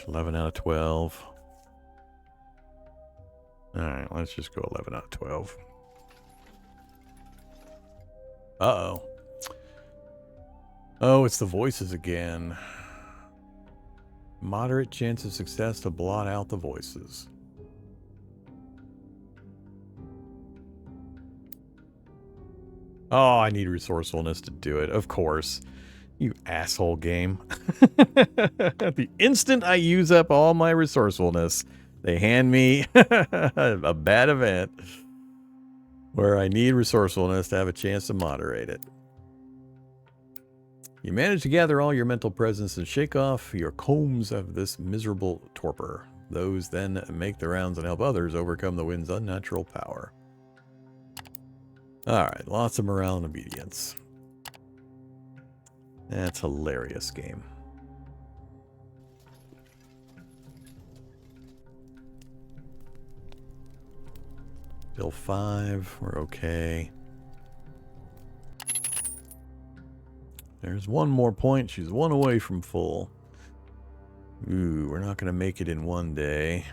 11 out of 12. Alright, let's just go 11 out of 12. Uh-oh. Oh, it's the voices again. Moderate chance of success to blot out the voices. Oh, I need resourcefulness to do it. Of course. You asshole game. The instant I use up all my resourcefulness, they hand me a bad event where I need resourcefulness to have a chance to moderate it. You manage to gather all your mental presence and shake off your combs of this miserable torpor. Those then make the rounds and help others overcome the wind's unnatural power. Alright, lots of morale and obedience. That's a hilarious game. Bill 5, we're okay. There's one more point. She's one away from full. Ooh, we're not going to make it in one day.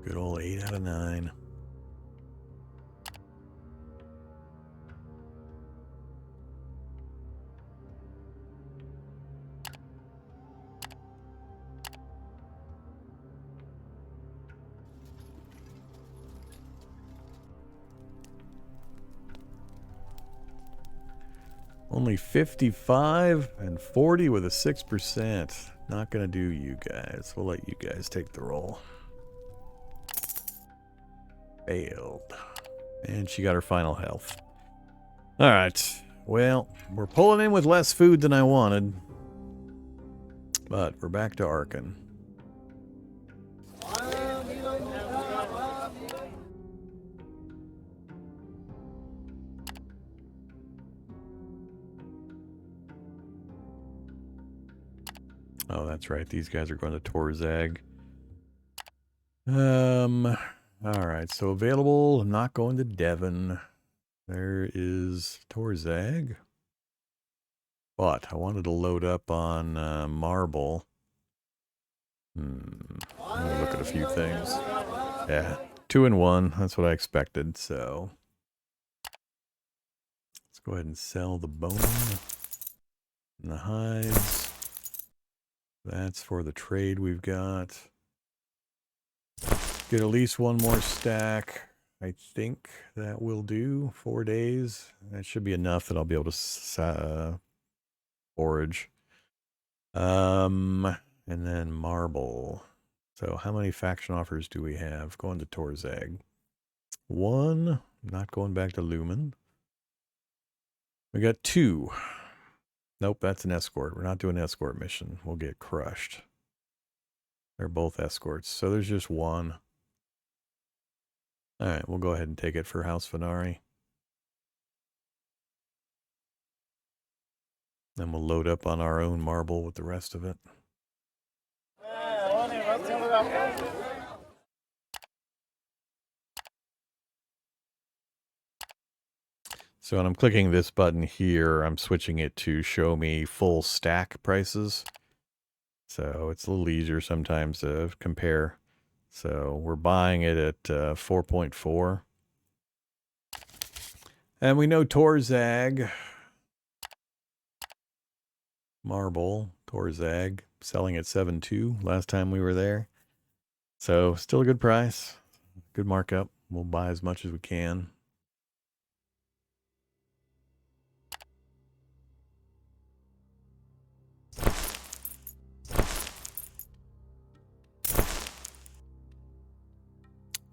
Good old 8 out of 9. Only 55 and 40 with a 6%. Not going to do you guys. We'll let you guys take the roll. Failed. And she got her final health. Alright. Well, we're pulling in with less food than I wanted. But we're back to Arcane. Oh, that's right. These guys are going to Torzag. Alright, so available. I'm not going to Devon. There is Torzag. But I wanted to load up on Marble. I'm gonna look at a few things. Yeah, 2 and 1. That's what I expected, so. Let's go ahead and sell the bone and the hides. That's for the trade we've got. Get at least one more stack. I think that will do. 4 days. That should be enough that I'll be able to forage. And then Marble. So how many faction offers do we have? Going to Torzag. 1. Not going back to Lumen. We got 2. Nope, that's an escort. We're not doing an escort mission. We'll get crushed. They're both escorts. So there's just 1. Alright, we'll go ahead and take it for House Venari. Then we'll load up on our own Marble with the rest of it. So when I'm clicking this button here, I'm switching it to show me full stack prices. So it's a little easier sometimes to compare. So we're buying it at 4.4. And we know Torzag, Marble, Torzag, selling at 7.2 last time we were there. So still a good price, good markup. We'll buy as much as we can.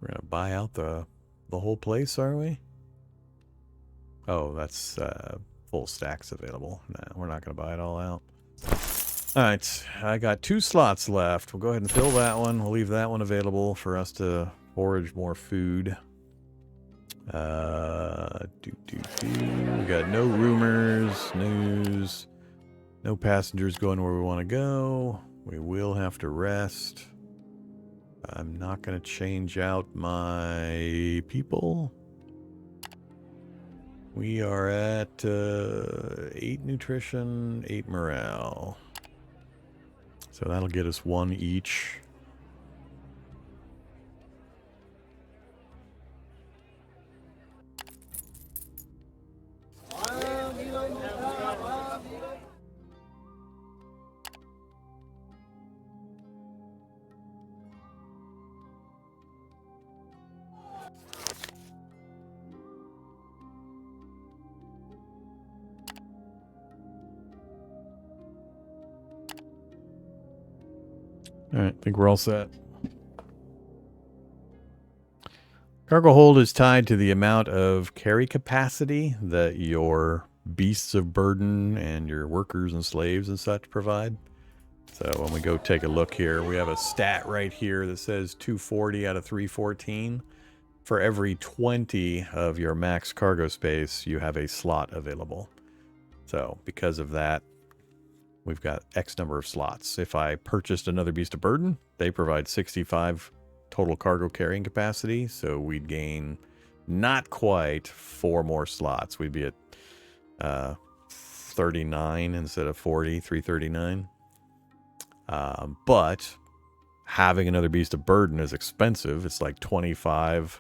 We're going to buy out the whole place, are we? Oh, that's full stacks available. Nah, we're not going to buy it all out. Alright, I got 2 slots left. We'll go ahead and fill that one. We'll leave that one available for us to forage more food. We got no rumors, news, no passengers going where we want to go. We will have to rest. I'm not going to change out my people. We are at 8 nutrition, 8 morale. So that'll get us one each. All right, I think we're all set. Cargo hold is tied to the amount of carry capacity that your beasts of burden and your workers and slaves and such provide. So when we go take a look here, we have a stat right here that says 240 out of 314. For every 20 of your max cargo space, you have a slot available. So because of that, we've got X number of slots. If I purchased another beast of burden, they provide 65 total cargo carrying capacity, so we'd gain not quite 4 more slots. We'd be at 39 instead of 40, 339. But having another beast of burden is expensive. It's like 25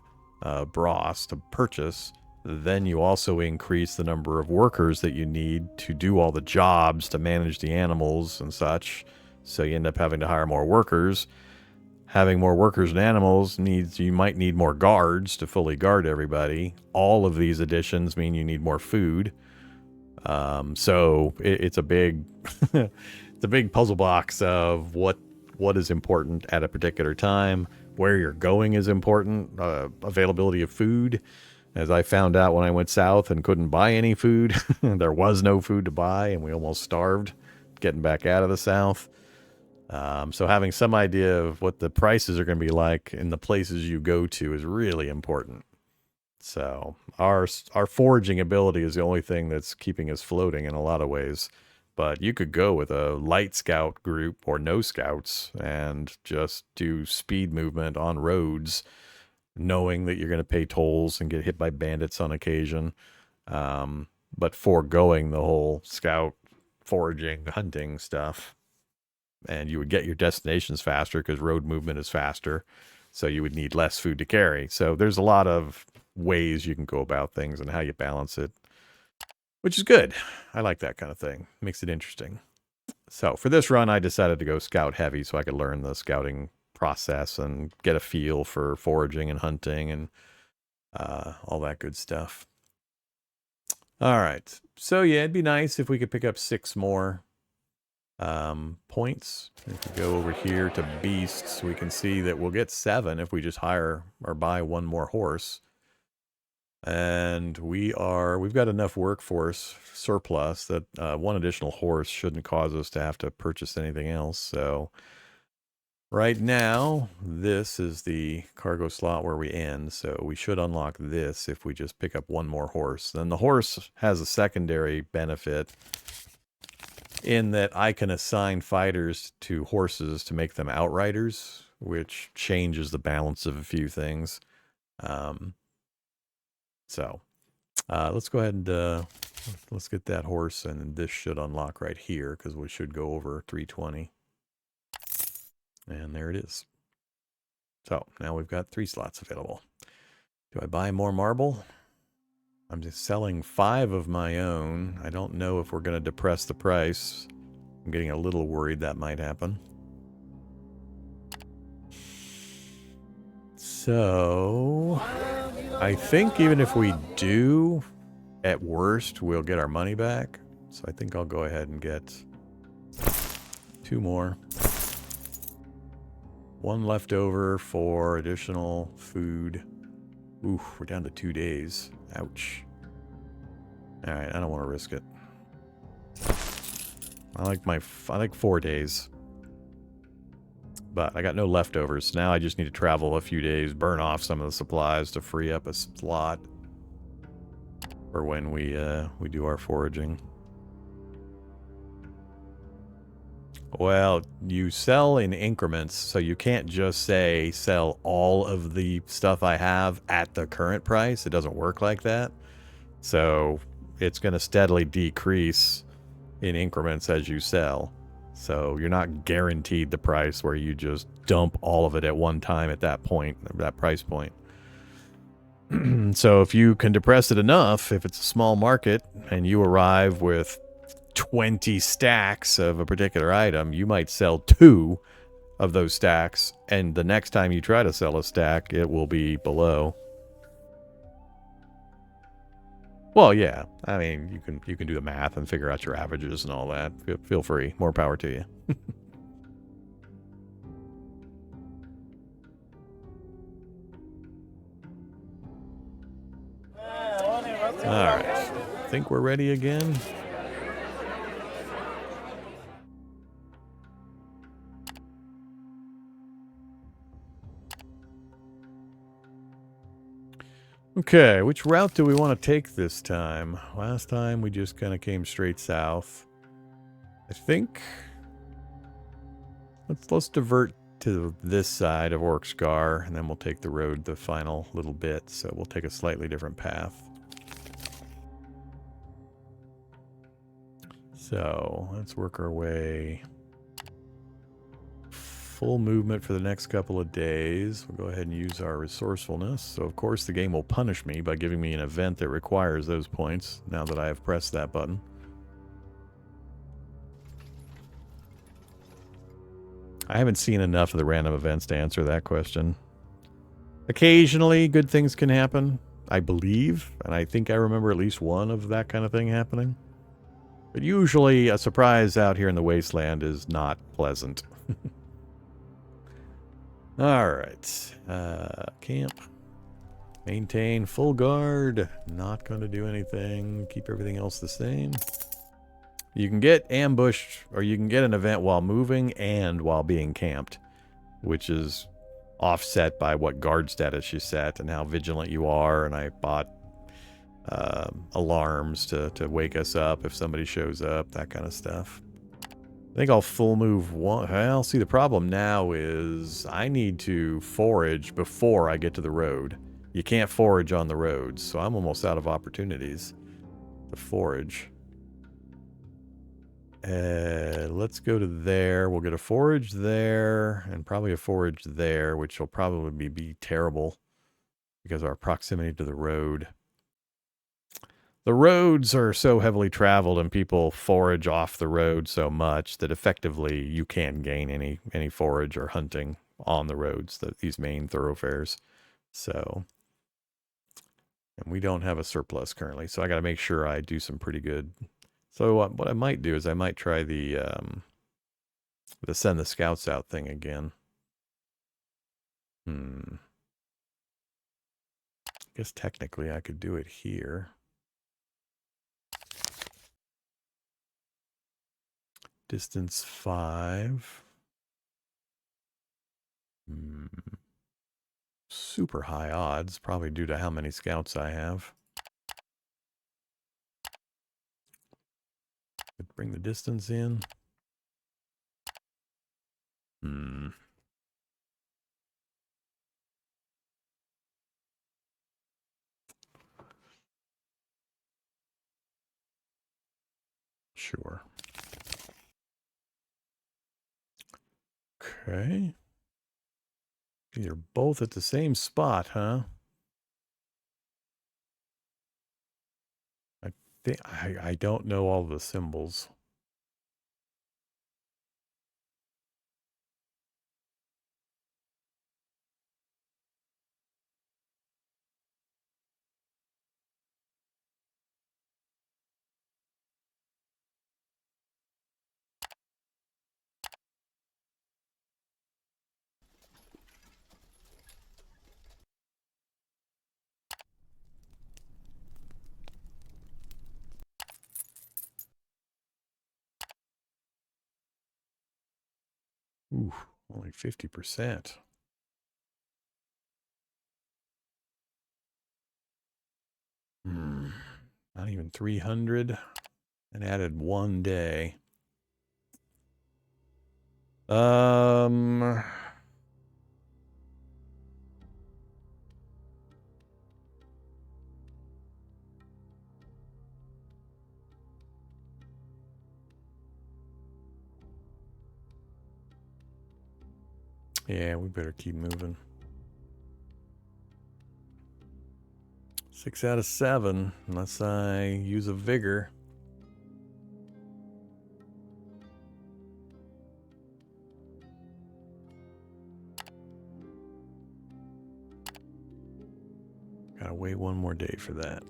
bras to purchase. Then you also increase the number of workers that you need to do all the jobs to manage the animals and such. So you end up having to hire more workers. Having more workers and animals means you might need more guards to fully guard everybody. All of these additions mean you need more food. So it's a big, it's a big puzzle box of what is important at a particular time. Where you're going is important. Availability of food. As I found out when I went south and couldn't buy any food, there was no food to buy, and we almost starved getting back out of the south. So having some idea of what the prices are going to be like in the places you go to is really important. So our foraging ability is the only thing that's keeping us floating in a lot of ways. But you could go with a light scout group or no scouts and just do speed movement on roads, knowing that you're going to pay tolls and get hit by bandits on occasion. But foregoing the whole scout foraging, hunting stuff. And you would get your destinations faster because road movement is faster. So you would need less food to carry. So there's a lot of ways you can go about things and how you balance it, which is good. I like that kind of thing. Makes it interesting. So for this run, I decided to go scout heavy so I could learn the scouting process and get a feel for foraging and hunting and all that good stuff. All right. So yeah, it'd be nice if we could pick up 6 more points. If we go over here to beasts, we can see that we'll get 7 if we just hire or buy 1 more horse. And we've got enough workforce surplus that 1 additional horse shouldn't cause us to have to purchase anything else. So right now, this is the cargo slot where we end. So we should unlock this if we just pick up 1 more horse. Then the horse has a secondary benefit in that I can assign fighters to horses to make them outriders, which changes the balance of a few things. So let's go ahead and let's get that horse, and this should unlock right here because we should go over 320. And there it is. So now we've got 3 slots available. Do I buy more marble? I'm just selling 5 of my own. I don't know if we're going to depress the price. I'm getting a little worried that might happen. So I think even if we do, at worst, we'll get our money back. So I think I'll go ahead and get 2 more. 1 left over for additional food. Ooh, we're down to 2 days. Ouch. All right, I don't want to risk it. I like 4 days. But I got no leftovers. Now I just need to travel a few days, burn off some of the supplies to free up a slot for when we do our foraging. Well, you sell in increments, so you can't just say sell all of the stuff I have at the current price. It doesn't work like that. So it's going to steadily decrease in increments as you sell. So you're not guaranteed the price where you just dump all of it at one time at that point, that price point. So if you can depress it enough, if it's a small market and you arrive with 20 stacks of a particular item, you might sell 2 of those stacks, and the next time you try to sell a stack, it will be below. Well, yeah. I mean, you can do the math and figure out your averages and all that. Feel free. More power to you. Alright. Think we're ready again? Okay, which route do we want to take this time? Last time we just kind of came straight south. I think... Let's divert to this side of Orksgar, and then we'll take the road the final little bit, so we'll take a slightly different path. So, let's work our way. Full movement for the next couple of days. We'll go ahead and use our resourcefulness. So, of course, the game will punish me by giving me an event that requires those points, now that I have pressed that button. I haven't seen enough of the random events to answer that question. Occasionally, good things can happen, I believe, and I think I remember at least one of that kind of thing happening. But usually, a surprise out here in the wasteland is not pleasant. Alright. Camp. Maintain full guard. Not going to do anything. Keep everything else the same. You can get ambushed, or you can get an event while moving and while being camped, which is offset by what guard status you set and how vigilant you are. And I bought alarms to wake us up if somebody shows up, that kind of stuff. I think I'll full move one. Well, see, the problem now is I need to forage before I get to the road. You can't forage on the roads, so I'm almost out of opportunities to forage. Let's go to there. We'll get a forage there and probably a forage there, which will probably be terrible because of our proximity to the road. The roads are so heavily traveled and people forage off the road so much that effectively you can't gain any forage or hunting on the roads, these main thoroughfares. So, and we don't have a surplus currently, so I got to make sure I do some pretty good. So what I might do is I might try the send the scouts out thing again. I guess technically I could do it here. Distance 5. Super high odds, probably due to how many scouts I have. Could bring the distance in. Sure. Okay. You're both at the same spot, huh? I don't know all the symbols. Ooh, only 50%. Not even 300. And added 1 day. Yeah, we better keep moving. 6 out of 7, unless I use a vigor. Gotta wait one more day for that.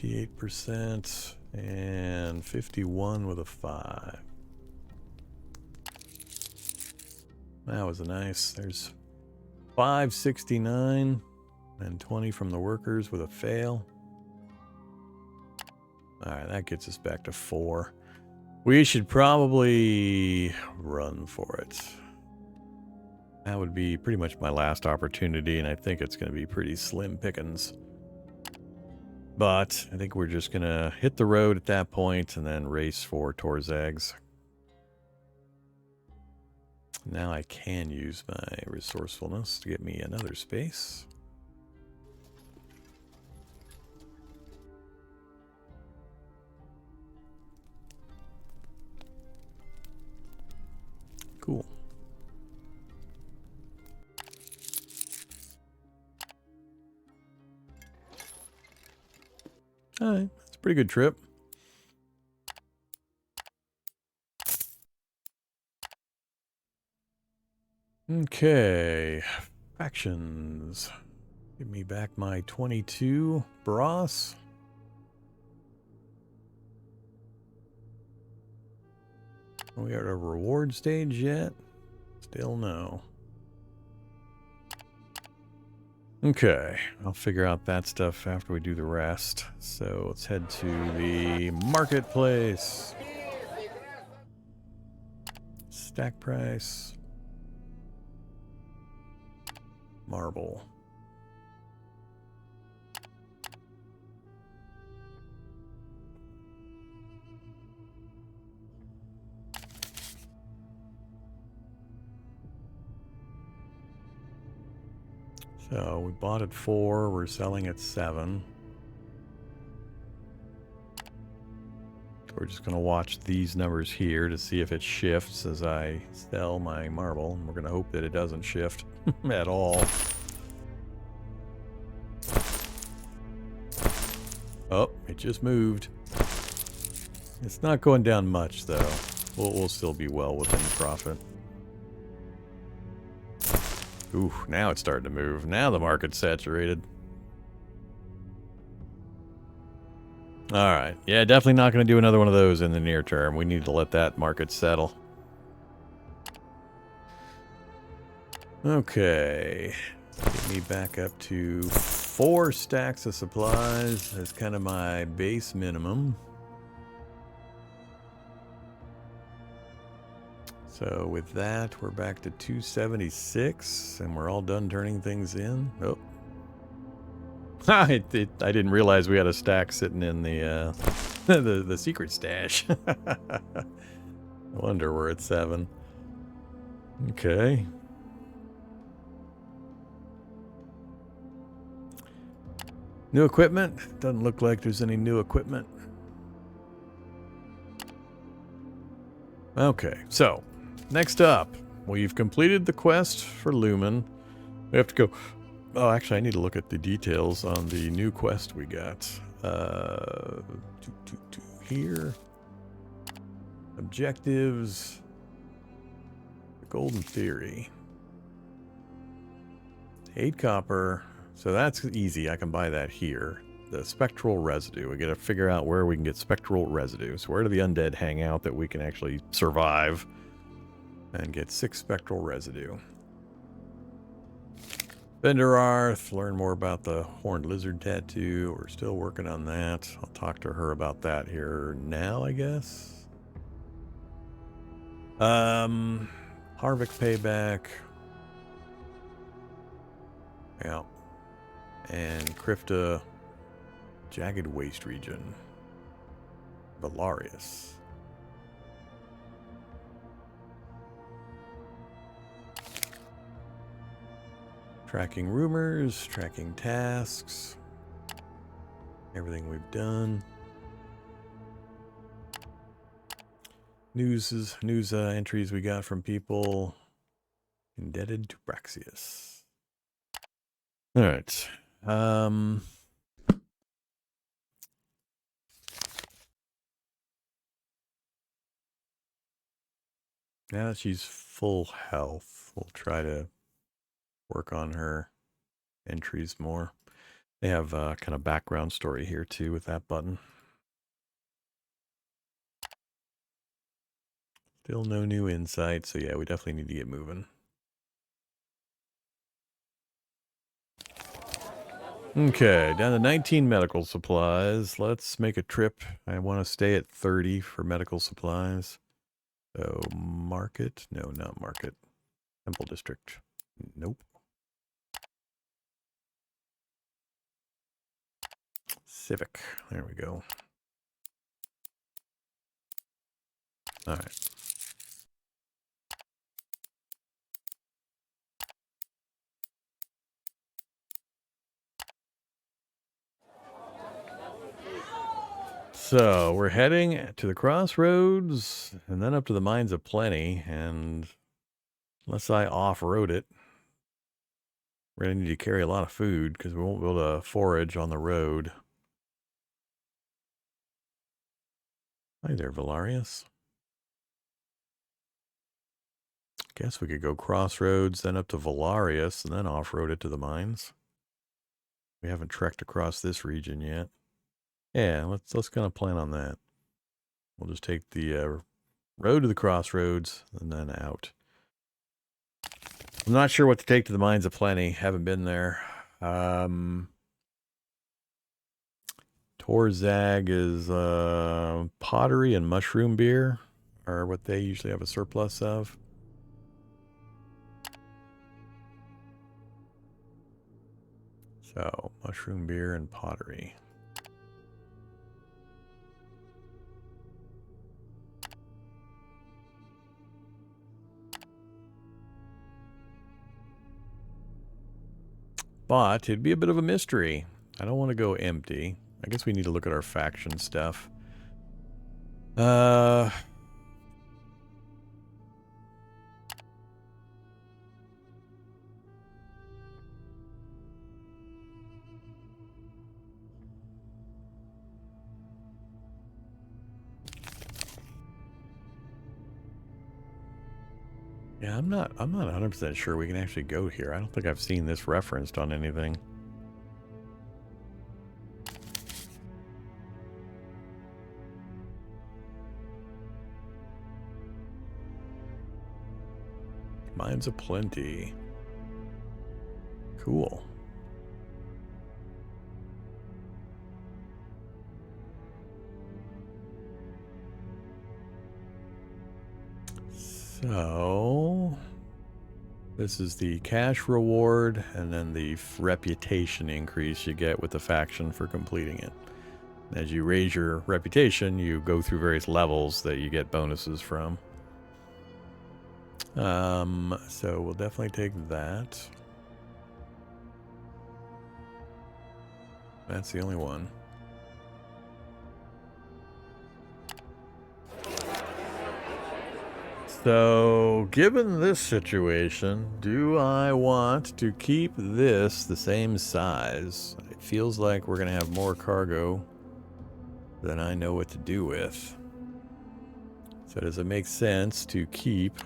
%, and 51 with a 5. That was nice. There's 569 and 20 from the workers with a fail. Alright, that gets us back to 4. We should probably run for it. That would be pretty much my last opportunity, and I think it's going to be pretty slim pickings. But I think we're just going to hit the road at that point and then race for Torzags. Now I can use my resourcefulness to get me another space. Cool. Alright, that's a pretty good trip. Okay, factions. Give me back my 22 Bros. Are we at a reward stage yet? Still no. Okay, I'll figure out that stuff after we do the rest. So let's head to the marketplace. Stack price. Marble. So we bought at 4, we're selling at 7. We're just going to watch these numbers here to see if it shifts as I sell my marble. And we're going to hope that it doesn't shift at all. Oh, it just moved. It's not going down much, though. We'll still be well within profit. Ooh, now it's starting to move. Now the market's saturated. Alright. Yeah, definitely not going to do another one of those in the near term. We need to let that market settle. Okay. Get me back up to 4 stacks of supplies. That's kind of my base minimum. So with that, we're back to 276, and we're all done turning things in. Oh. I didn't realize we had a stack sitting in the the secret stash. I wonder we're at 7. Okay. New equipment? Doesn't look like there's any new equipment. Okay, so next up, we've completed the quest for Lumen. We have to go. Oh, actually, I need to look at the details on the new quest we got. Here. Objectives. The Golden Theory. 8 copper. So that's easy. I can buy that here. The spectral residue. We got to figure out where we can get spectral residue. So where do the undead hang out that we can actually survive and get 6 spectral residue? Benderarth, learn more about the horned lizard tattoo. We're still working on that. I'll talk to her about that here now, I guess. Harvick payback. Yeah. And Krifta, Jagged Waste Region. Valarius. Tracking rumors, tracking tasks, everything we've done. News entries we got from people indebted to Braxius. All right. Now that she's full health, we'll try to work on her entries more. They have kind of background story here too with that button. Still no new insight, so yeah, we definitely need to get moving. Okay, down to 19 medical supplies. Let's make a trip. I want to stay at 30 for medical supplies. So, market? No, not market. Temple district. Nope. Civic. There we go. All right. So, we're heading to the crossroads and then up to the Mines of Plenty. And unless I off-road it, we're going to need to carry a lot of food because we won't be able to forage on the road. Hi there, Valarius. Guess we could go crossroads, then up to Valarius, and then off-road it to the mines. We haven't trekked across this region yet. Yeah, let's kind of plan on that. We'll just take the road to the crossroads and then out. I'm not sure what to take to the Mines of Plenty. Haven't been there. Torzag is pottery and mushroom beer are what they usually have a surplus of. So, mushroom beer and pottery. But it'd be a bit of a mystery. I don't want to go empty. I guess we need to look at our faction stuff. Yeah, I'm not 100% sure we can actually go here. I don't think I've seen this referenced on anything. Mines of Plenty. Cool. So, this is the cash reward and then the reputation increase you get with the faction for completing it. As you raise your reputation, you go through various levels that you get bonuses from. So we'll definitely take that. That's the only one. So, given this situation, do I want to keep this the same size? It feels like we're going to have more cargo than I know what to do with. So does it make sense to keep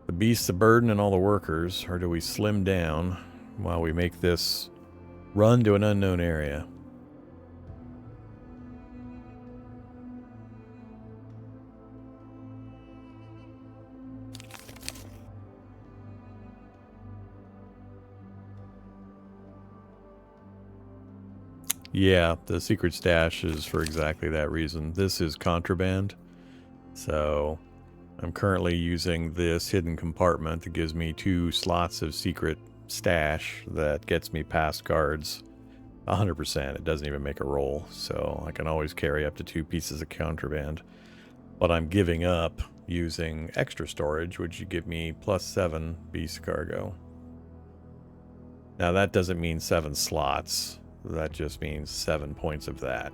the beasts of burden and all the workers, or do we slim down while we make this run to an unknown area? Yeah, the secret stash is for exactly that reason. This is contraband. So I'm currently using this hidden compartment that gives me 2 slots of secret stash that gets me past guards 100%. It doesn't even make a roll. So I can always carry up to 2 pieces of contraband. But I'm giving up using extra storage, which would give me +7 beast cargo. Now that doesn't mean 7 slots. That just means 7 points of that.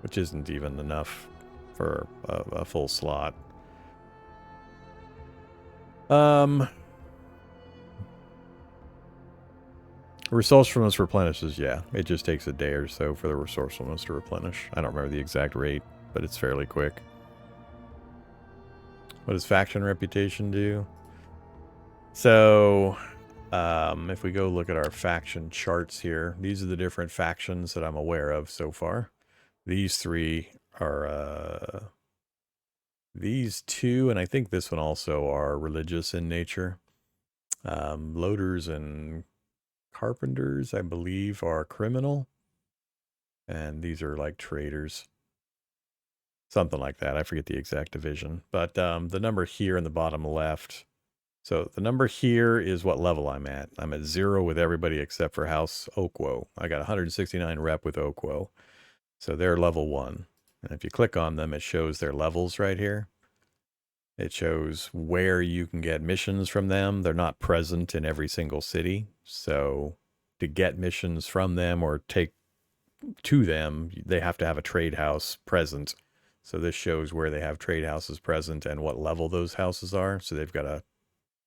Which isn't even enough for a full slot. Resourcefulness replenishes, yeah. It just takes a day or so for the resourcefulness to replenish. I don't remember the exact rate, but it's fairly quick. What does faction reputation do? So, if we go look at our faction charts here, these are the different factions that I'm aware of so far. These 3 are, these 2, and I think this one also are religious in nature. Loaders and carpenters, I believe, are criminal. And these are like traders. Something like that. I forget the exact division. But the number here in the bottom left. So the number here is what level I'm at. I'm at 0 with everybody except for House Oakwoe. I got 169 rep with Oakwoe. So they're level 1. And if you click on them, it shows their levels right here. It shows where you can get missions from them. They're not present in every single city. So to get missions from them or take to them, they have to have a trade house present. So this shows where they have trade houses present and what level those houses are. So they've got a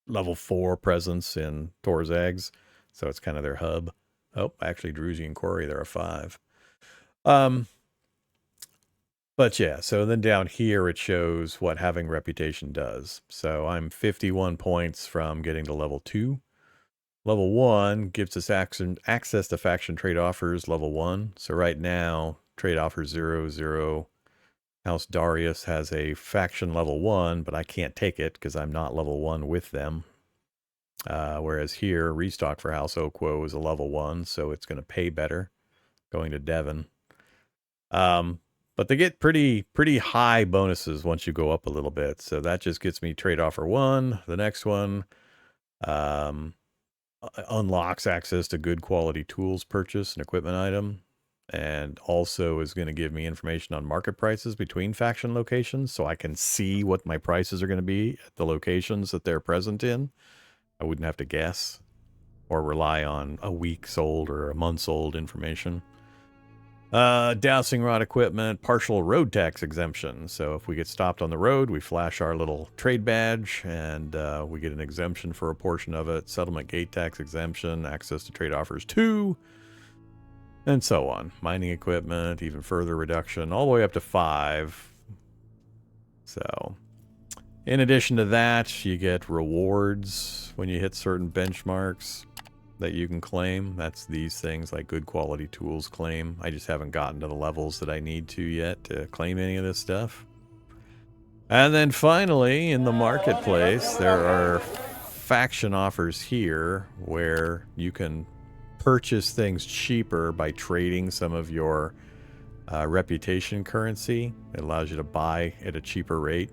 level 4 presence in Torzags. So it's kind of their hub. Oh, actually, Druzy and Quarry, they're a 5. But yeah, so then down here it shows what having reputation does. So I'm 51 points from getting to level 2. Level 1 gives us access to faction trade offers level 1. So right now, trade offers 0, 0. House Darius has a faction level 1, but I can't take it because I'm not level 1 with them. Whereas here, restock for House Oakwoe is a level 1, so it's going to pay better going to Devon. But they get pretty high bonuses once you go up a little bit. So that just gets me trade offer 1. The next one unlocks access to good quality tools purchase and equipment item. And also is going to give me information on market prices between faction locations. So I can see what my prices are going to be at the locations that they're present in. I wouldn't have to guess or rely on a week's old or a month's old information. Dowsing rod equipment, partial road tax exemption. So if we get stopped on the road, we flash our little trade badge and we get an exemption for a portion of it. Settlement gate tax exemption, access to trade offers 2, and so on. Mining equipment, even further reduction, all the way up to 5. So in addition to that, you get rewards when you hit certain benchmarks that you can claim. That's these things like good quality tools claim. I just haven't gotten to the levels that I need to yet to claim any of this stuff. And then finally, in the marketplace, there are faction offers here where you can purchase things cheaper by trading some of your reputation currency. It allows you to buy at a cheaper rate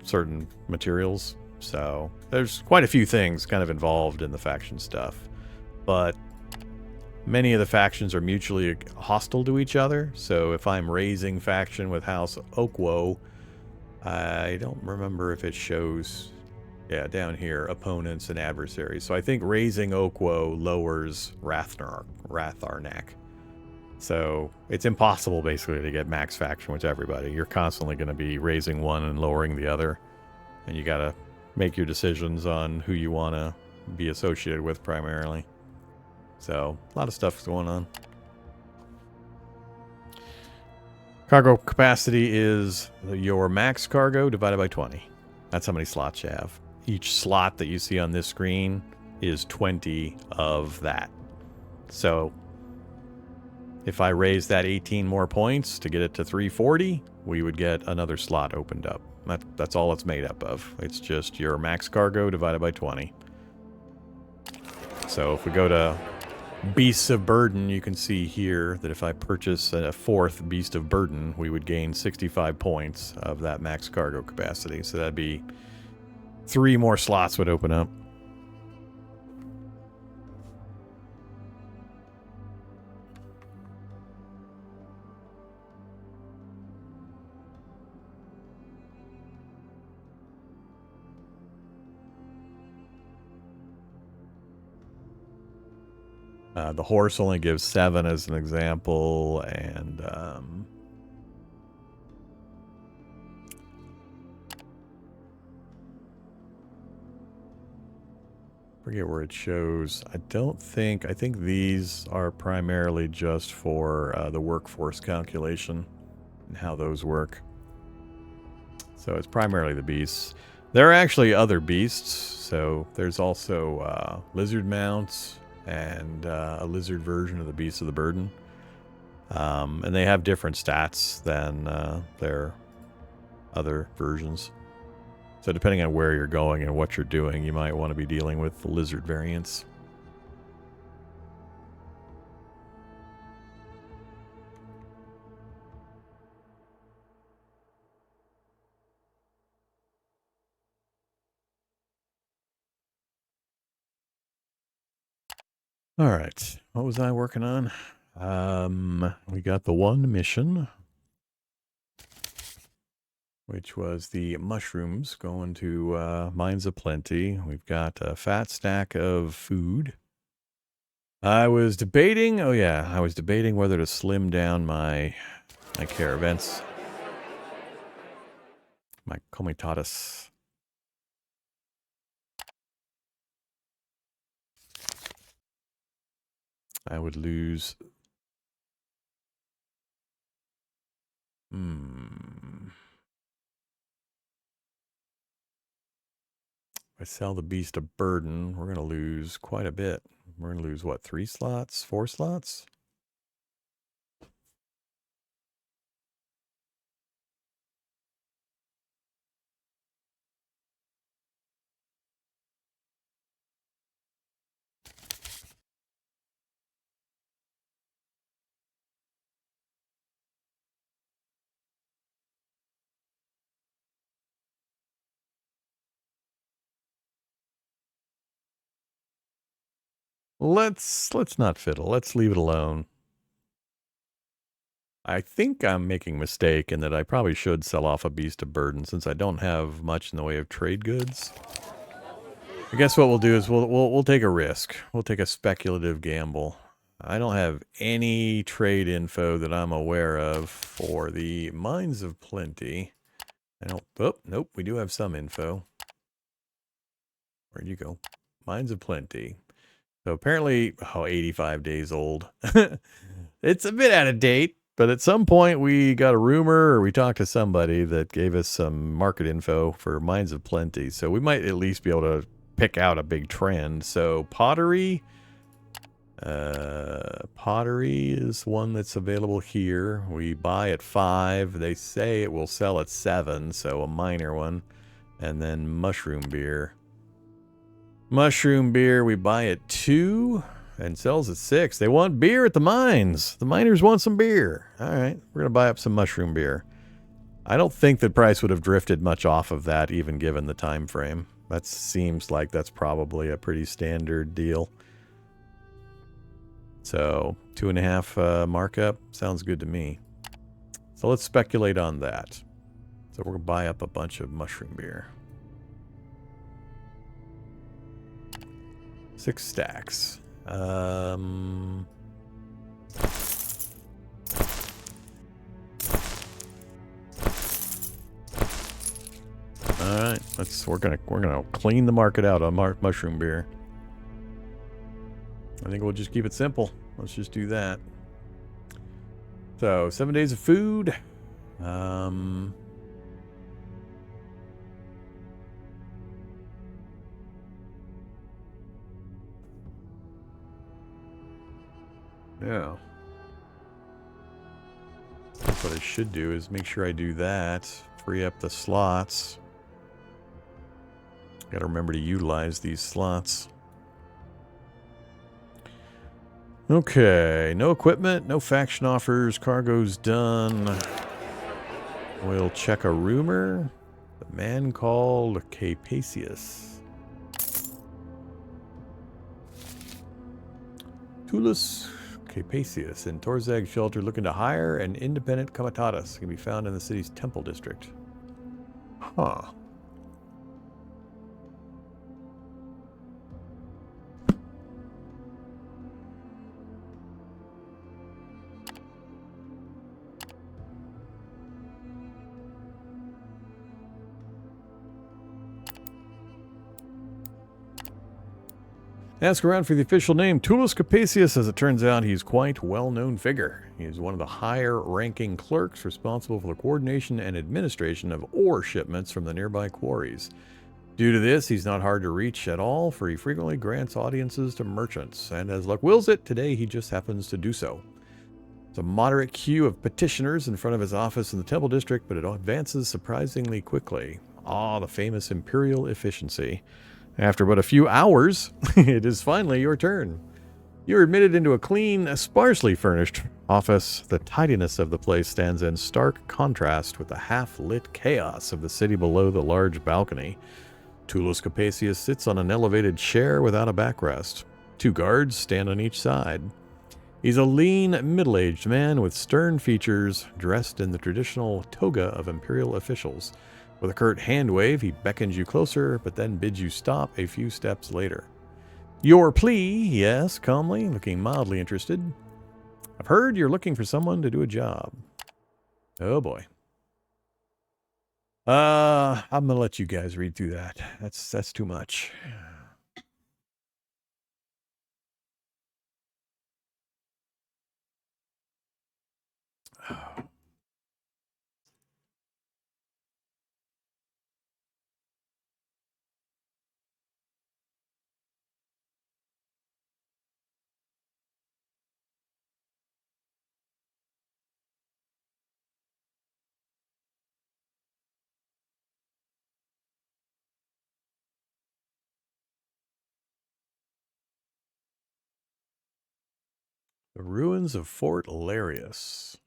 certain materials. So there's quite a few things kind of involved in the faction stuff. But many of the factions are mutually hostile to each other. So if I'm raising faction with House Oakwoe, I don't remember if it shows, yeah, down here, opponents and adversaries. So I think raising Oakwoe lowers Ratharnak. So it's impossible basically to get max faction with everybody. You're constantly going to be raising one and lowering the other. And you got to make your decisions on who you want to be associated with primarily. So, a lot of stuff going on. Cargo capacity is your max cargo divided by 20. That's how many slots you have. Each slot that you see on this screen is 20 of that. So, if I raise that 18 more points to get it to 340, we would get another slot opened up. That's all it's made up of. It's just your max cargo divided by 20. So if we go to Beasts of Burden, you can see here that if I purchase a 4th Beast of Burden, we would gain 65 points of that max cargo capacity. So that'd be 3 more slots would open up. The horse only gives 7 as an example, and forget where it shows. I think these are primarily just for the workforce calculation and how those work. So it's primarily the beasts. There are actually other beasts. So there's also lizard mounts and a lizard version of the beast of the burden. And they have different stats than their other versions. So depending on where you're going and what you're doing, you might want to be dealing with the lizard variants. All right. What was I working on? We got the one mission, which was the mushrooms going to Mines of Plenty. We've got a fat stack of food. I was debating whether to slim down my caravans. My comitatus. I would lose. If I sell the beast of burden, we're going to lose quite a bit. We're going to lose, what, 3 slots? 4 slots? Let's not fiddle. Let's leave it alone. I think I'm making a mistake in that I probably should sell off a beast of burden since I don't have much in the way of trade goods. I guess what we'll do is we'll take a risk. We'll take a speculative gamble. I don't have any trade info that I'm aware of for the Mines of Plenty. Nope, we do have some info. Where'd you go? Mines of Plenty. So apparently, 85 days old. It's a bit out of date, but at some point we got a rumor or we talked to somebody that gave us some market info for Mines of Plenty. So we might at least be able to pick out a big trend. So pottery is one that's available here. We buy at 5. They say it will sell at 7, so a minor one. And then mushroom beer. Mushroom beer we buy at 2 and sells at 6. They want beer at the mines. The miners want some beer. All right, we're going to buy up some mushroom beer. I don't think the price would have drifted much off of that even given the time frame. That seems like that's probably a pretty standard deal. So 2.5 markup sounds good to me. So let's speculate on that. So we're going to buy up a bunch of mushroom beer. 6 stacks. Alright, we're gonna clean the market out on mushroom beer. I think we'll just keep it simple. Let's just do that. So 7 days of food. Yeah. That's what I should do is make sure I do that. Free up the slots. Gotta remember to utilize these slots. Okay, no equipment, no faction offers, cargo's done. We'll check a rumor. The man called Capacius. Tullus Capacius in Torzag shelter looking to hire an independent comitatus. Can be found in the city's temple district. Huh. Ask around for the official name. Tullus Capasius, as it turns out, he's quite a well-known figure. He's one of the higher-ranking clerks responsible for the coordination and administration of ore shipments from the nearby quarries. Due to this, he's not hard to reach at all, for he frequently grants audiences to merchants, and as luck wills it, today he just happens to do so. It's a moderate queue of petitioners in front of his office in the Temple District, but it advances surprisingly quickly. Ah, the famous imperial efficiency. After but a few hours, it is finally your turn. You're admitted into a clean, sparsely furnished office. The tidiness of the place stands in stark contrast with the half-lit chaos of the city below the large balcony. Tullus Capasius sits on an elevated chair without a backrest. 2 guards stand on each side. He's a lean, middle-aged man with stern features, dressed in the traditional toga of imperial officials. With a curt hand wave, he beckons you closer, but then bids you stop a few steps later. Your plea, he asks calmly, looking mildly interested. I've heard you're looking for someone to do a job. Oh boy. I'm gonna let you guys read through that. That's too much. The ruins of Fort Larius.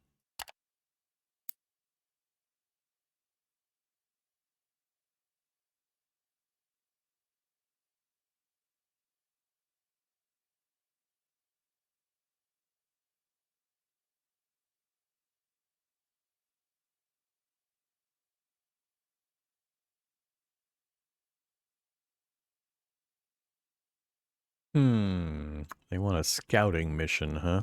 They want a scouting mission, huh?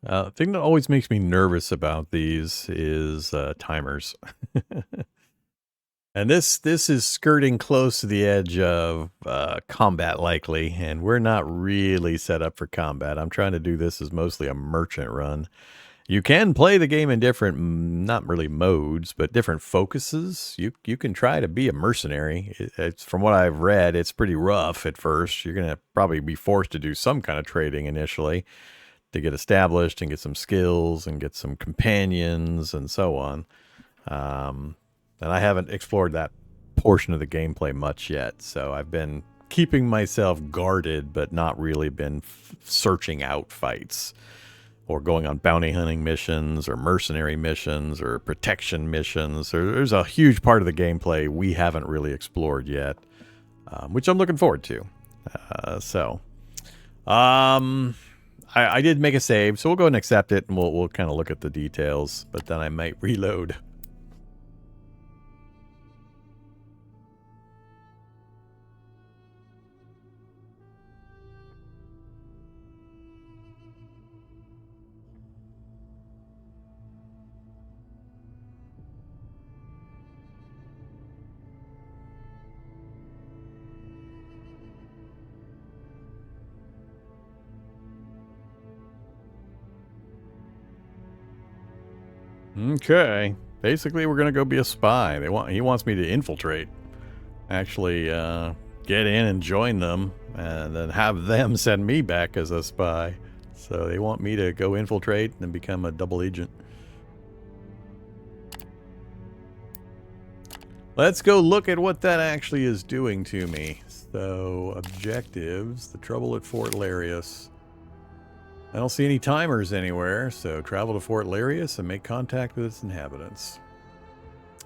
The thing that always makes me nervous about these is timers. And this is skirting close to the edge of combat likely, and we're not really set up for combat. I'm trying to do this as mostly a merchant run. You can play the game in different, not really modes, but different focuses. You can try to be a mercenary. It's from what I've read, it's pretty rough at first. You're going to probably be forced to do some kind of trading initially to get established and get some skills and get some companions and so on. And I haven't explored that portion of the gameplay much yet, so I've been keeping myself guarded, but not really been searching out fights or going on bounty hunting missions or mercenary missions or protection missions. There's a huge part of the gameplay we haven't really explored yet, which I'm looking forward to. I did make a save, so we'll go ahead and accept it, and we'll kind of look at the details, but then I might reload. Okay. Basically, we're going to go be a spy. He wants me to infiltrate. Actually, get in and join them, and then have them send me back as a spy. So they want me to go infiltrate and become a double agent. Let's go look at what that actually is doing to me. So, objectives. The trouble at Fort Larius. I don't see any timers anywhere, so travel to Fort Larius and make contact with its inhabitants.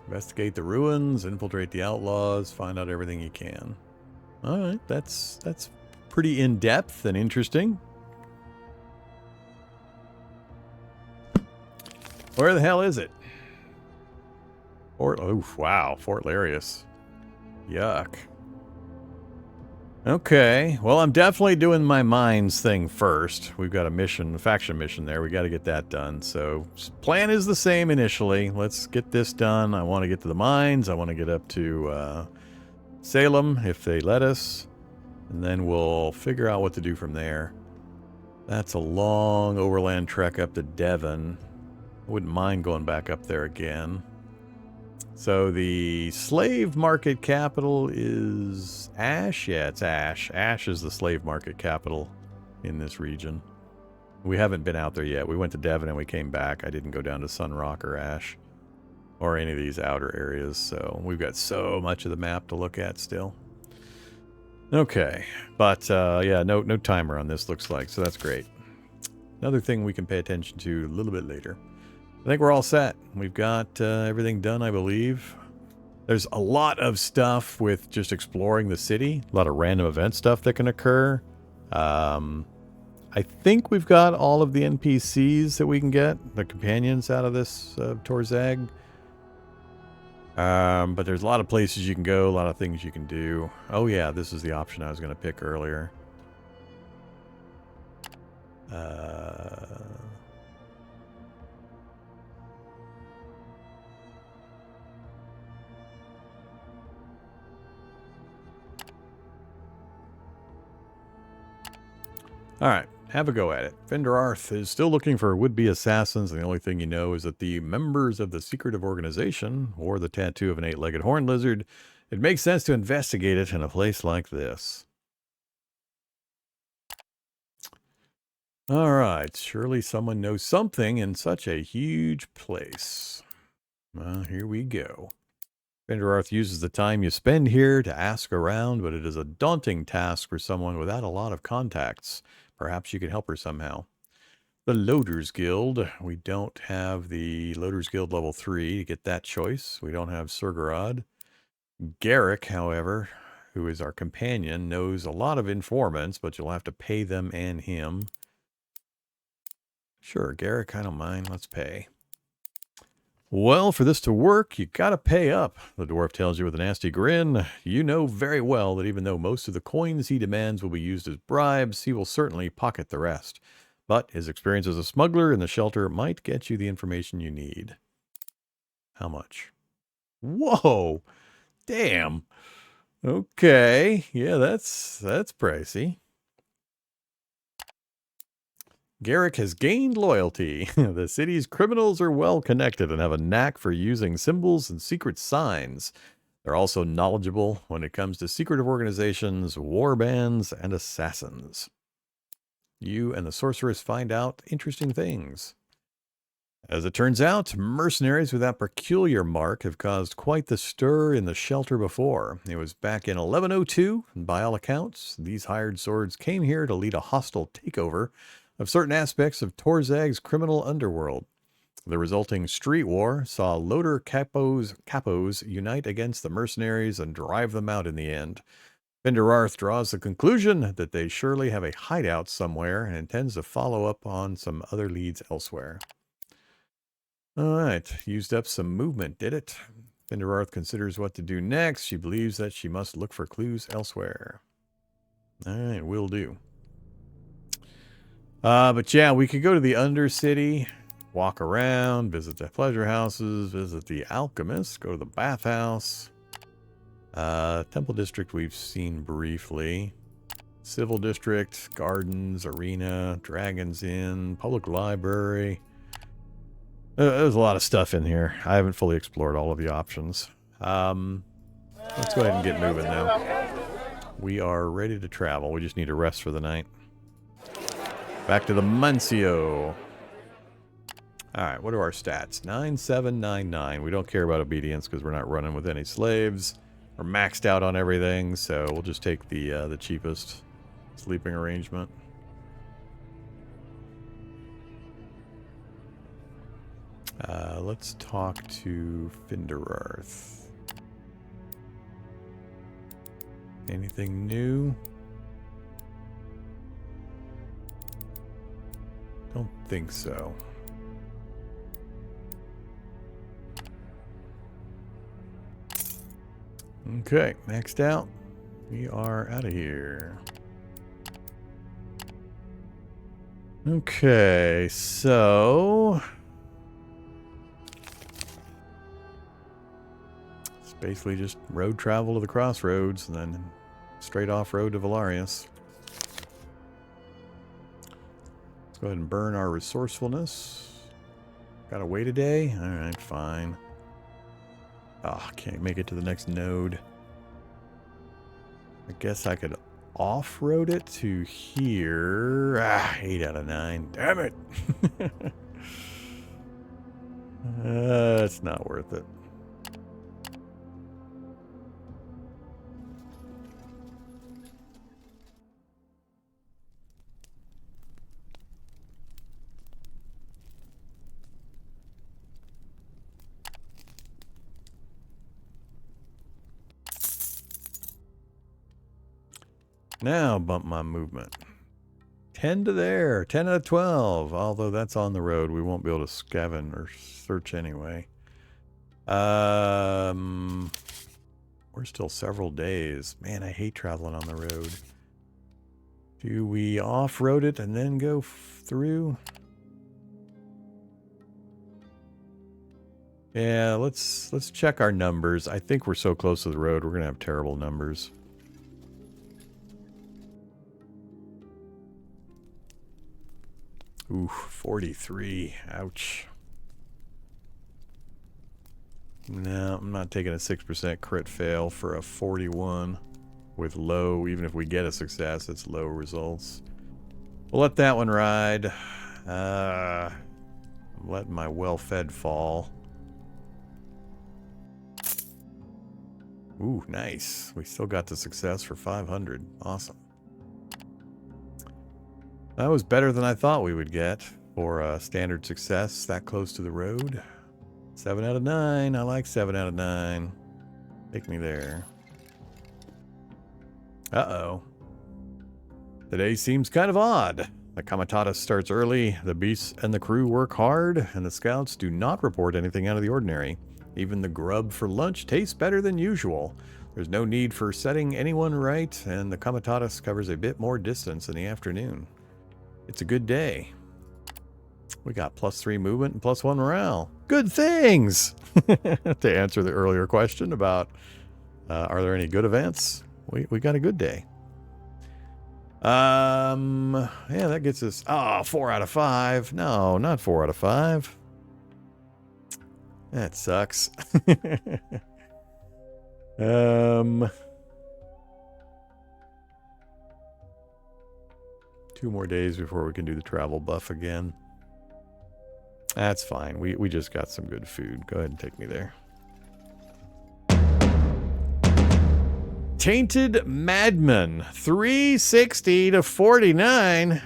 Investigate the ruins, infiltrate the outlaws, find out everything you can. Alright, that's pretty in-depth and interesting. Where the hell is it? Fort Larius. Yuck. Okay, well, I'm definitely doing my mines thing first. We've got a mission, a faction mission there. We got to get that done. So, plan is the same initially. Let's get this done. I want to get to the mines. I want to get up to Salem, if they let us. And then we'll figure out what to do from there. That's a long overland trek up to Devon. I wouldn't mind going back up there again. So the slave market capital is Ash? Yeah, it's Ash. Ash is the slave market capital in this region. We haven't been out there yet. We went to Devon and we came back. I didn't go down to Sunrock or Ash or any of these outer areas. So we've got so much of the map to look at still. Okay, but yeah, no timer on this looks like, so that's great. Another thing we can pay attention to a little bit later. I think we're all set. We've got everything done, I believe. There's a lot of stuff with just exploring the city. A lot of random event stuff that can occur. I think we've got all of the NPCs that we can get, the companions out of this Torzag. But there's a lot of places you can go, a lot of things you can do. Oh yeah, this is the option I was going to pick earlier. Alright, have a go at it. Fenderarth is still looking for would-be assassins, and the only thing you know is that the members of the secretive organization wore the tattoo of an 8-legged horned lizard. It makes sense to investigate it in a place like this. Alright, surely someone knows something in such a huge place. Well, here we go. Fenderarth uses the time you spend here to ask around, but it is a daunting task for someone without a lot of contacts. Perhaps you can help her somehow. The Loaders Guild. We don't have the Loaders Guild level 3 to get that choice. We don't have Surgarod. Garrick, however, who is our companion, knows a lot of informants, but you'll have to pay them and him. Sure, Garrick, I don't mind. Let's pay. Well, for this to work, you gotta pay up, the dwarf tells you with a nasty grin. You know very well that even though most of the coins he demands will be used as bribes, he will certainly pocket the rest. But his experience as a smuggler in the shelter might get you the information you need. How much? Whoa! Damn! Okay, yeah, that's pricey. Garrick has gained loyalty. The city's criminals are well connected and have a knack for using symbols and secret signs. They're also knowledgeable when it comes to secretive organizations, war bands, and assassins. You and the sorceress find out interesting things. As it turns out, mercenaries with that peculiar mark have caused quite the stir in the shelter before. It was back in 1102, and by all accounts, these hired swords came here to lead a hostile takeover of certain aspects of Torzag's criminal underworld. The resulting street war saw loader capos unite against the mercenaries and drive them out in the end. Fenderarth draws the conclusion that they surely have a hideout somewhere and intends to follow up on some other leads elsewhere. Alright, used up some movement, did it? Fenderarth considers what to do next. She believes that she must look for clues elsewhere. Alright, will do. But yeah, we could go to the Undercity, walk around, visit the pleasure houses, visit the alchemist, go to the bathhouse. Temple District we've seen briefly. Civil District, Gardens, Arena, Dragon's Inn, Public Library. There's a lot of stuff in here. I haven't fully explored all of the options. Let's go ahead and get moving now. We are ready to travel. We just need to rest for the night. Back to the Muncio. Alright, what are our stats? 9799. We don't care about obedience because we're not running with any slaves. We're maxed out on everything, so we'll just take the cheapest sleeping arrangement. Let's talk to Fenderarth. Anything new? Don't think so. Okay, maxed out. We are out of here. Okay, so it's basically just road travel to the crossroads and then straight off road to Valarius. Let's go ahead and burn our resourcefulness. Gotta wait a day? Alright, fine. Ah, can't make it to the next node. I guess I could off-road it to here. Ah, 8 out of 9. Damn it! It's not worth it. Now bump my movement. 10 to there. 10 out of 12. Although that's on the road. We won't be able to scavenge or search anyway. We're still several days. Man, I hate traveling on the road. Do we off-road it and then go through? Yeah, let's check our numbers. I think we're so close to the road, we're going to have terrible numbers. Ooh, 43. Ouch. No, I'm not taking a 6% crit fail for a 41 with low. Even if we get a success, it's low results. We'll let that one ride. I'm letting my well-fed fall. Ooh, nice. We still got the success for 500. Awesome. That was better than I thought we would get for a standard success that close to the road. 7 out of 9. I like 7 out of 9. Take me there. Uh-oh. The day seems kind of odd. The Comitatus starts early, the beasts and the crew work hard, and the scouts do not report anything out of the ordinary. Even the grub for lunch tastes better than usual. There's no need for setting anyone right, and the Comitatus covers a bit more distance in the afternoon. It's a good day. We got +3 movement and +1 morale. Good things! To answer the earlier question about are there any good events? We got a good day. Yeah, that gets us 4 out of 5. No, not 4 out of 5. That sucks. 2 more days before we can do the travel buff again. That's fine. We just got some good food. Go ahead and take me there. Tainted Madman. 360 to 49.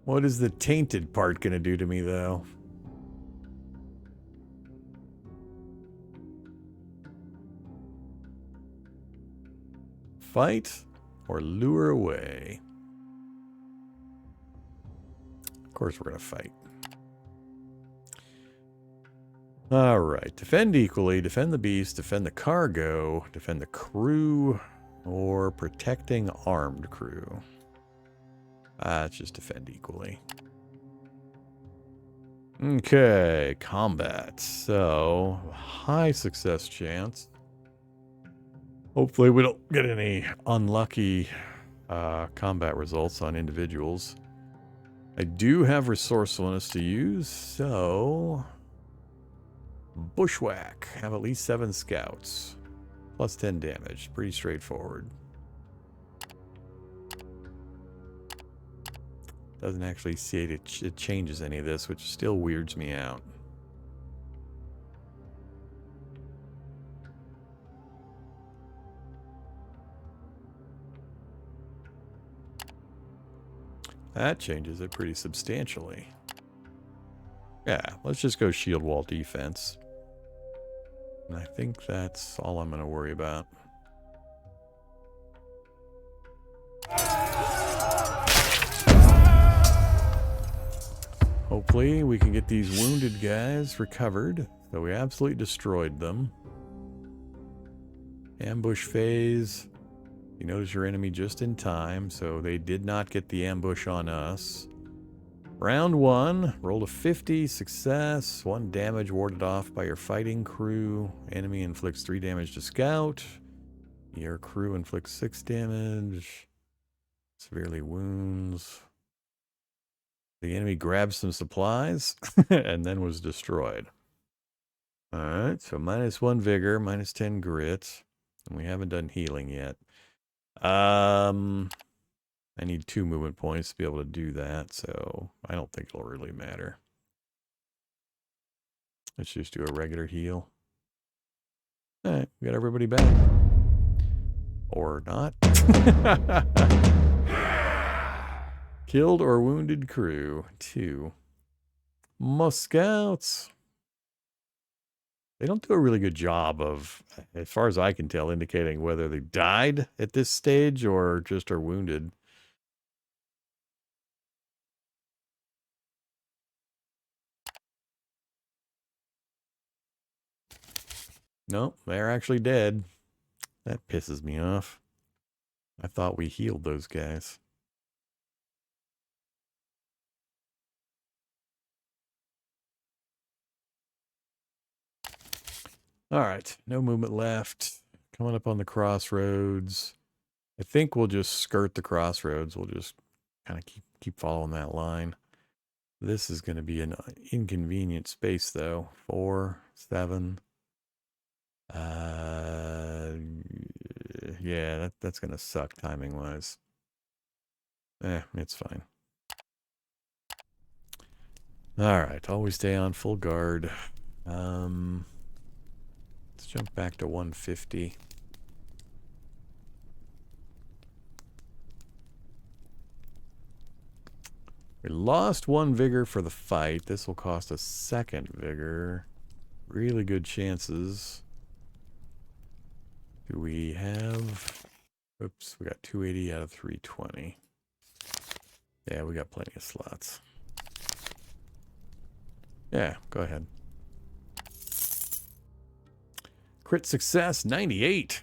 What is the tainted part going to do to me, though? Fight or lure away? Of course we're going to fight. Alright, defend equally, defend the beast, defend the cargo, defend the crew, or protecting armed crew. Let's just defend equally. Okay, combat. So, high success chance. Hopefully we don't get any unlucky combat results on individuals. I do have resourcefulness to use, so... Bushwhack. Have at least 7 scouts. Plus 10 damage. Pretty straightforward. Doesn't actually say it changes any of this, which still weirds me out. That changes it pretty substantially. Yeah, let's just go shield wall defense. And I think that's all I'm going to worry about. Hopefully we can get these wounded guys recovered. So we absolutely destroyed them. Ambush phase. You notice your enemy just in time, so they did not get the ambush on us. Round 1, roll a 50, success. 1 damage warded off by your fighting crew. Enemy inflicts 3 damage to scout. Your crew inflicts 6 damage. Severely wounds. The enemy grabs some supplies and then was destroyed. Alright, so -1 vigor, -10 grit. And we haven't done healing yet. I need 2 movement points to be able to do that, so I don't think it'll really matter. Let's just do a regular heal. Alright, we got everybody back. Or not. Killed or wounded crew, 2. Most scouts. They don't do a really good job of, as far as I can tell, indicating whether they died at this stage or just are wounded. No, they're actually dead. That pisses me off. I thought we healed those guys. All right, no movement left. Coming up on the crossroads. I think we'll just skirt the crossroads. We'll just kind of keep following that line. This is going to be an inconvenient space, though. 4, 7. Yeah, that's going to suck timing-wise. It's fine. All right, always stay on full guard. Let's jump back to 150. We lost 1 vigor for the fight. This will cost us 2nd vigor. Really good chances. Do we have... Oops, we got 280 out of 320. Yeah, we got plenty of slots. Yeah, go ahead. Crit success, 98.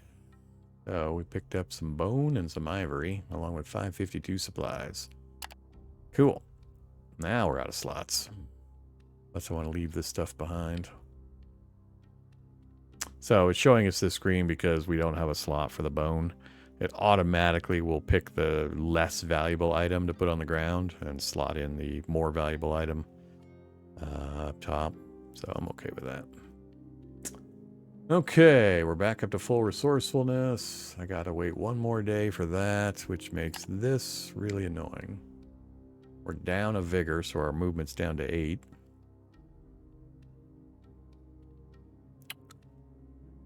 So we picked up some bone and some ivory, along with 552 supplies. Cool. Now we're out of slots. Unless I want to leave this stuff behind. So it's showing us this screen because we don't have a slot for the bone. It automatically will pick the less valuable item to put on the ground and slot in the more valuable item up top. So I'm okay with that. Okay, we're back up to full resourcefulness. I gotta wait 1 more day for that, which makes this really annoying. We're down a vigor, so our movement's down to 8.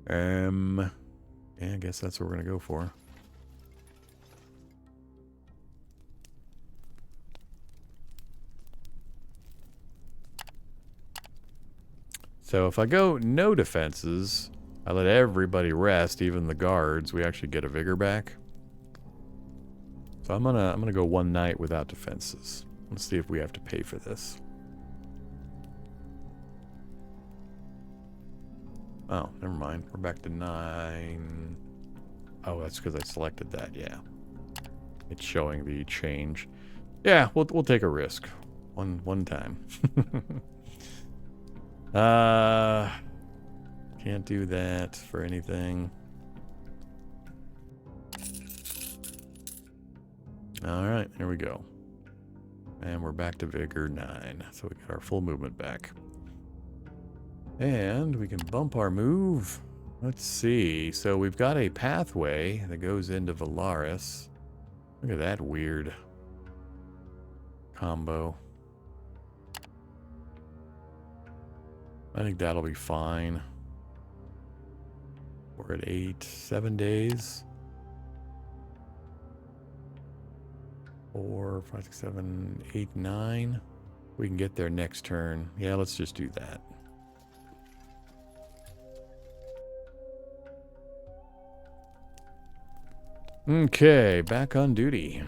Yeah, I guess that's what we're gonna go for. So if I go no defenses, I let everybody rest, even the guards, we actually get a vigor back. So I'm gonna go 1 night without defenses. Let's see if we have to pay for this. Oh, never mind. We're back to 9. Oh, that's because I selected that, yeah. It's showing the change. Yeah, we'll take a risk. One time. Can't do that for anything. Alright, here we go. And we're back to Vigor 9. So we got our full movement back. And we can bump our move. Let's see. So we've got a pathway that goes into Valaris. Look at that weird combo. I think that'll be fine. We're at 7 days. 4, 5, 6, 7, 8, 9. We can get there next turn. Yeah, let's just do that. Okay, back on duty.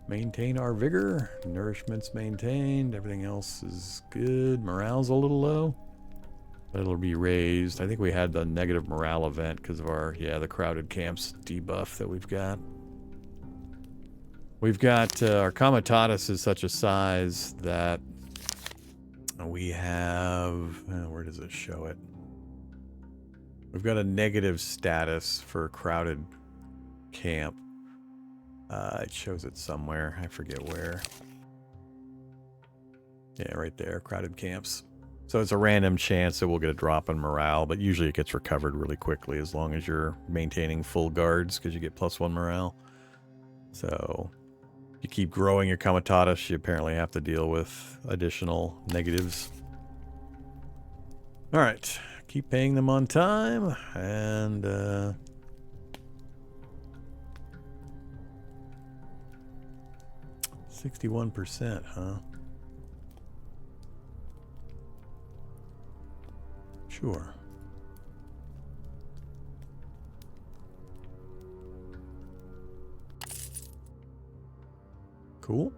Maintain our vigor. Nourishment's maintained. Everything else is good. Morale's a little low. It'll be raised. I think we had the negative morale event because of our, the crowded camps debuff that we've got. We've got, our Comitatus is such a size that we have, where does it show it? We've got a negative status for crowded camp. It shows it somewhere. I forget where. Yeah, right there, crowded camps. So it's a random chance that we'll get a drop in morale, but usually it gets recovered really quickly as long as you're maintaining full guards because you get +1 morale. So you keep growing your Comitatus, you apparently have to deal with additional negatives. All right, keep paying them on time, and 61%, huh? Sure. Cool.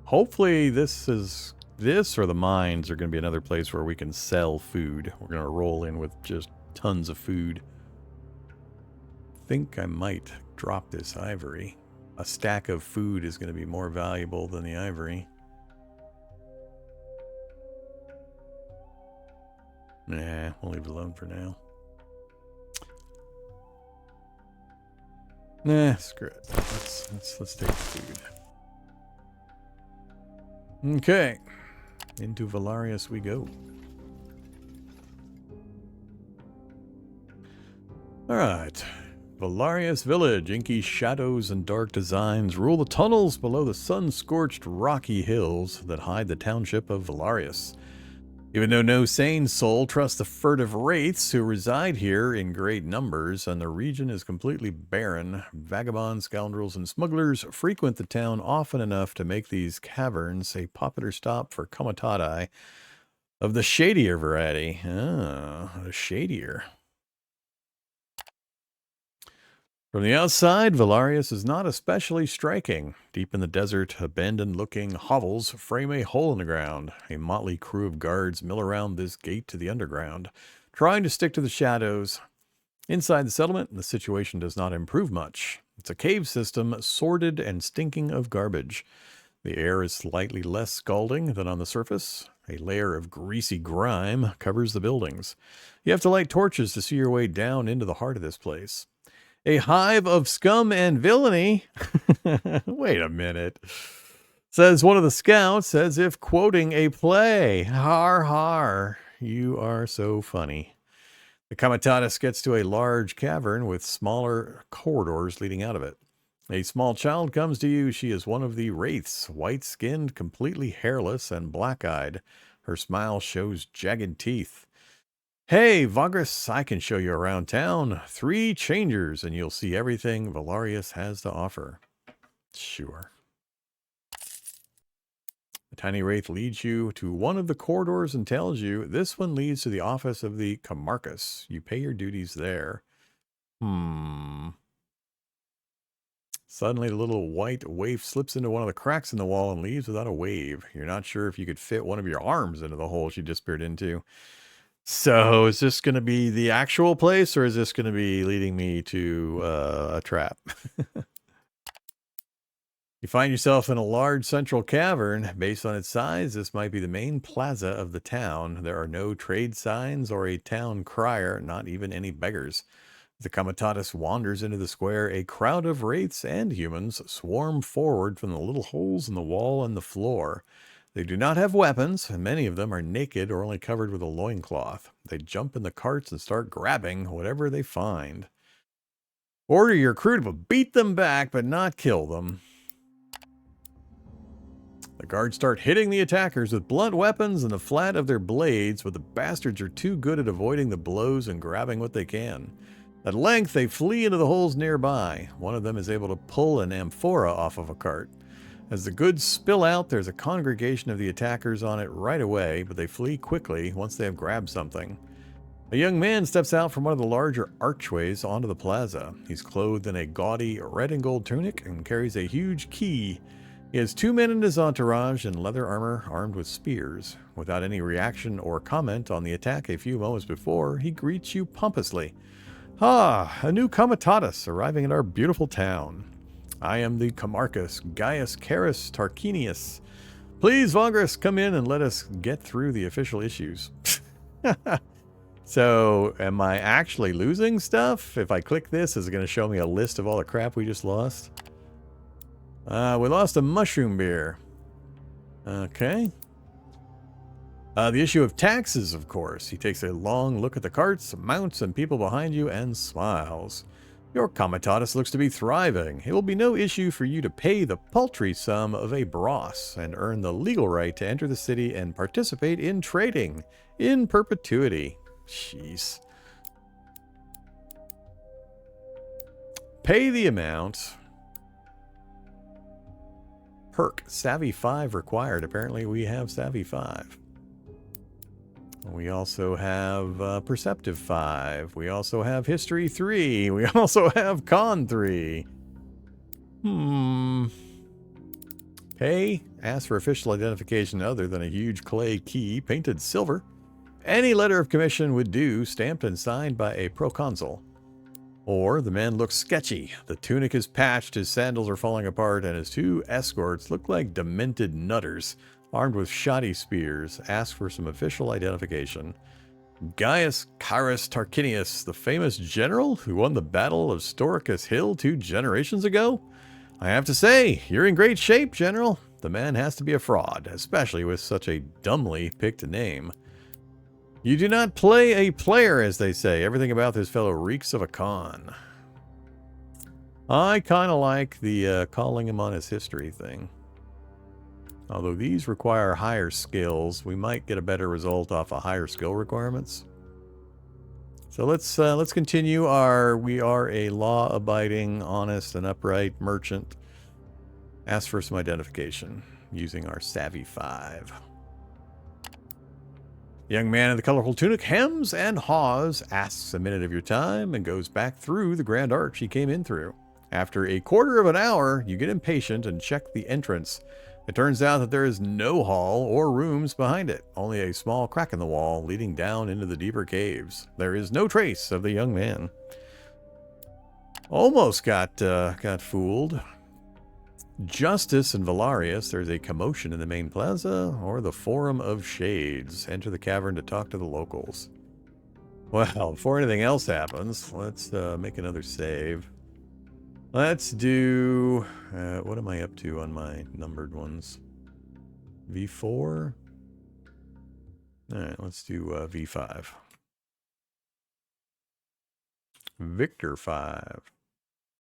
Hopefully this or the mines are going to be another place where we can sell food. We're going to roll in with just tons of food. Think I might drop this ivory. A stack of food is going to be more valuable than the ivory. Nah, we'll leave it alone for now. Nah, screw it. Let's take the food. Okay. Into Valarius we go. Alright. Valarius Village. Inky shadows and dark designs rule the tunnels below the sun-scorched rocky hills that hide the township of Valarius. Even though no sane soul trusts the furtive wraiths who reside here in great numbers, and the region is completely barren, vagabonds, scoundrels, and smugglers frequent the town often enough to make these caverns a popular stop for comitati of the shadier variety. Ah, the shadier. From the outside, Valarius is not especially striking. Deep in the desert, abandoned-looking hovels frame a hole in the ground. A motley crew of guards mill around this gate to the underground, trying to stick to the shadows. Inside the settlement, the situation does not improve much. It's a cave system, sordid and stinking of garbage. The air is slightly less scalding than on the surface. A layer of greasy grime covers the buildings. You have to light torches to see your way down into the heart of this place. A hive of scum and villainy. Wait a minute. Says one of the scouts, as if quoting a play. Har har. You are so funny. The Comitatus gets to a large cavern with smaller corridors leading out of it. A small child comes to you. She is one of the wraiths, white-skinned, completely hairless, and black-eyed. Her smile shows jagged teeth. Hey, Vagrus, I can show you around town. 3 changers, and you'll see everything Valarius has to offer. Sure. The tiny wraith leads you to one of the corridors and tells you this one leads to the office of the Camarchus. You pay your duties there. Suddenly, the little white waif slips into one of the cracks in the wall and leaves without a wave. You're not sure if you could fit one of your arms into the hole she disappeared into. So is this going to be the actual place, or is this going to be leading me to a trap? You find yourself in a large central cavern. Based on its size, this might be the main plaza of the town. There are no trade signs or a town crier, not even any beggars. The Comitatus wanders into the square. A crowd of wraiths and humans swarm forward from the little holes in the wall and the floor. They do not have weapons, and many of them are naked or only covered with a loincloth. They jump in the carts and start grabbing whatever they find. Order your crew to beat them back, but not kill them. The guards start hitting the attackers with blunt weapons and the flat of their blades, but the bastards are too good at avoiding the blows and grabbing what they can. At length, they flee into the holes nearby. One of them is able to pull an amphora off of a cart. As the goods spill out, there's a congregation of the attackers on it right away, but they flee quickly once they have grabbed something. A young man steps out from one of the larger archways onto the plaza. He's clothed in a gaudy red and gold tunic and carries a huge key. He has 2 men in his entourage in leather armor armed with spears. Without any reaction or comment on the attack a few moments before, he greets you pompously. Ah, a new comitatus arriving in our beautiful town. I am the Comarchus Gaius Carus Tarquinius. Please, Vagrus, come in and let us get through the official issues. So, am I actually losing stuff? If I click this, is it going to show me a list of all the crap we just lost? We lost a mushroom beer. Okay. The issue of taxes, of course. He takes a long look at the carts, mounts, and people behind you and smiles. Your comitatus looks to be thriving. It will be no issue for you to pay the paltry sum of a bros and earn the legal right to enter the city and participate in trading in perpetuity. Jeez. Pay the amount. Perk. Savvy 5 required. Apparently we have Savvy 5. We also have Perceptive 5. We also have History 3. We also have Con 3. Pay. Ask for official identification other than a huge clay key painted silver. Any letter of commission would do, stamped and signed by a proconsul. Or the man looks sketchy. The tunic is patched, his sandals are falling apart, and his 2 escorts look like demented nutters, armed with shoddy spears. Ask for some official identification. Gaius Carus Tarquinius, the famous general who won the Battle of Storicus Hill 2 generations ago? I have to say, you're in great shape, General. The man has to be a fraud, especially with such a dumbly picked name. You do not play a player, as they say. Everything about this fellow reeks of a con. I kind of like the calling him on his history thing. Although these require higher skills, we might get a better result off of higher skill requirements. So let's continue our. We are a law-abiding, honest, and upright merchant. Ask for some identification using our Savvy 5. Young man in the colorful tunic hems and haws, asks a minute of your time, and goes back through the grand arch he came in through. After a quarter of an hour, you get impatient and check the entrance. It turns out that there is no hall or rooms behind it, only a small crack in the wall leading down into the deeper caves. There is no trace of the young man. Almost got fooled. Justice and Valarius, there's a commotion in the main plaza, or the Forum of Shades. Enter the cavern to talk to the locals. Well, before anything else happens, let's make another save. Let's do... what am I up to on my numbered ones? V4? Alright, let's do V5. Victor 5.